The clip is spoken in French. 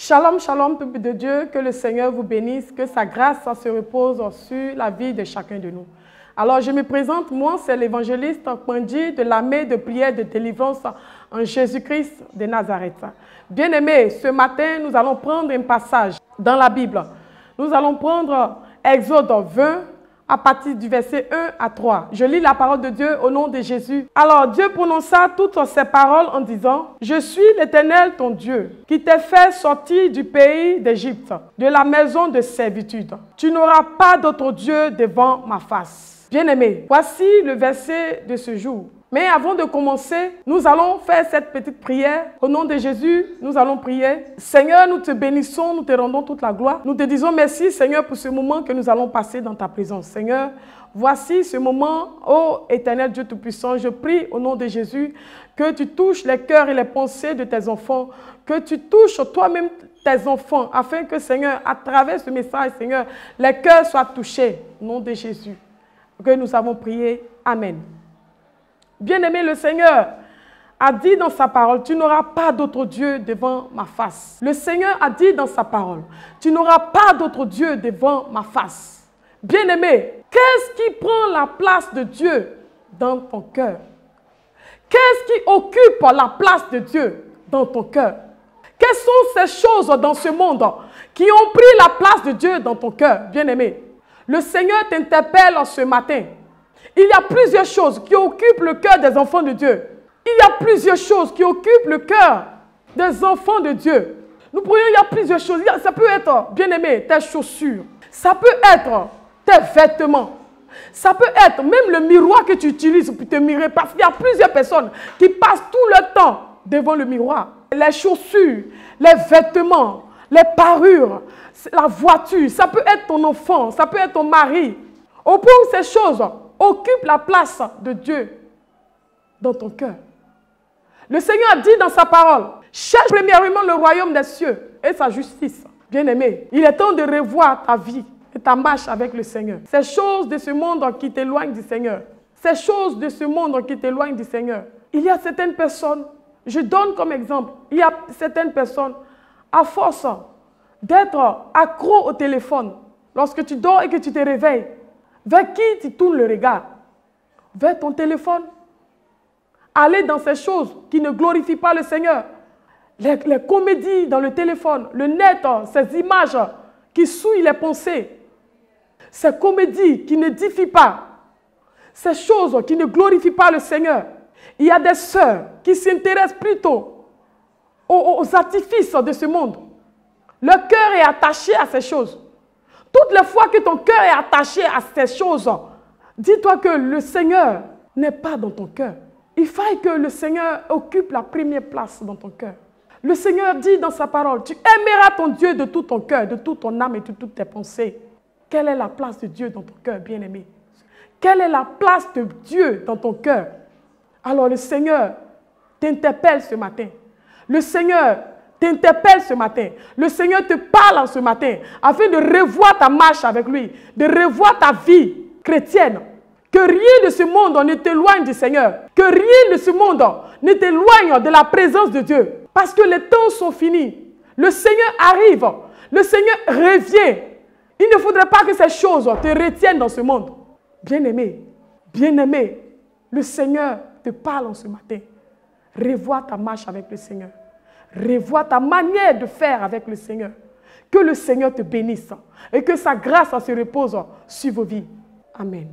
Shalom, shalom, peuple de Dieu, que le Seigneur vous bénisse, que sa grâce se repose sur la vie de chacun de nous. Alors, je me présente, moi, c'est l'évangéliste Kwandi de l'armée de prière de délivrance en Jésus-Christ de Nazareth. Bien-aimés, ce matin, nous allons prendre un passage dans la Bible. Nous allons prendre Exode 20, à partir du verset 1 à 3. Je lis la parole de Dieu au nom de Jésus. Alors Dieu prononça toutes ces paroles en disant: Je suis l'Éternel ton Dieu, qui t'ai fait sortir du pays d'Égypte, de la maison de servitude. Tu n'auras pas d'autre Dieu devant ma face. Bien-aimés, voici le verset de ce jour. Mais avant de commencer, nous allons faire cette petite prière. Au nom de Jésus, nous allons prier. Seigneur, nous te bénissons, nous te rendons toute la gloire. Nous te disons merci, Seigneur, pour ce moment que nous allons passer dans ta présence. Seigneur, voici ce moment, ô éternel Dieu Tout-Puissant. Je prie au nom de Jésus que tu touches les cœurs et les pensées de tes enfants, que tu touches toi-même tes enfants, afin que, Seigneur, à travers ce message, Seigneur, les cœurs soient touchés. Au nom de Jésus, que nous avons prié. Amen. Bien-aimé, le Seigneur a dit dans sa parole, tu n'auras pas d'autre Dieu devant ma face. Le Seigneur a dit dans sa parole, tu n'auras pas d'autre Dieu devant ma face. Bien-aimé, qu'est-ce qui prend la place de Dieu dans ton cœur? Qu'est-ce qui occupe la place de Dieu dans ton cœur? Quelles sont ces choses dans ce monde qui ont pris la place de Dieu dans ton cœur, bien-aimé? Le Seigneur t'interpelle ce matin. Il y a plusieurs choses qui occupent le cœur des enfants de Dieu. Il y a plusieurs choses qui occupent le cœur des enfants de Dieu. Nous pourrions, il y a plusieurs choses. Ça peut être, bien-aimé, tes chaussures. Ça peut être tes vêtements. Ça peut être même le miroir que tu utilises pour te mirer. Parce qu'il y a plusieurs personnes qui passent tout le temps devant le miroir. Les chaussures, les vêtements, les parures, la voiture. Ça peut être ton enfant, ça peut être ton mari. Au point où ces choses occupe la place de Dieu dans ton cœur. Le Seigneur a dit dans sa parole, cherche premièrement le royaume des cieux et sa justice. Bien-aimé, il est temps de revoir ta vie et ta marche avec le Seigneur. Ces choses de ce monde qui t'éloignent du Seigneur. Ces choses de ce monde qui t'éloignent du Seigneur. Il y a certaines personnes, je donne comme exemple, il y a certaines personnes, à force d'être accro au téléphone, lorsque tu dors et que tu te réveilles, vers qui tu tournes le regard? Vers ton téléphone. Aller dans ces choses qui ne glorifient pas le Seigneur. Les comédies dans le téléphone, le net, ces images qui souillent les pensées. Ces comédies qui n'édifient pas. Ces choses qui ne glorifient pas le Seigneur. Il y a des sœurs qui s'intéressent plutôt aux artifices de ce monde. Leur cœur est attaché à ces choses. Toutes les fois que ton cœur est attaché à ces choses, dis-toi que le Seigneur n'est pas dans ton cœur. Il faille que le Seigneur occupe la première place dans ton cœur. Le Seigneur dit dans sa parole, tu aimeras ton Dieu de tout ton cœur, de toute ton âme et de toutes tes pensées. Quelle est la place de Dieu dans ton cœur, bien-aimé? Quelle est la place de Dieu dans ton cœur? Alors le Seigneur t'interpelle ce matin. Le Seigneur t'interpelle ce matin. Le Seigneur te parle ce matin afin de revoir ta marche avec lui, de revoir ta vie chrétienne. Que rien de ce monde ne t'éloigne du Seigneur. Que rien de ce monde ne t'éloigne de la présence de Dieu. Parce que les temps sont finis. Le Seigneur arrive. Le Seigneur revient. Il ne faudrait pas que ces choses te retiennent dans ce monde. Bien-aimé, bien-aimé, le Seigneur te parle en ce matin. Revois ta marche avec le Seigneur. Revois ta manière de faire avec le Seigneur. Que le Seigneur te bénisse et que sa grâce se repose sur vos vies. Amen.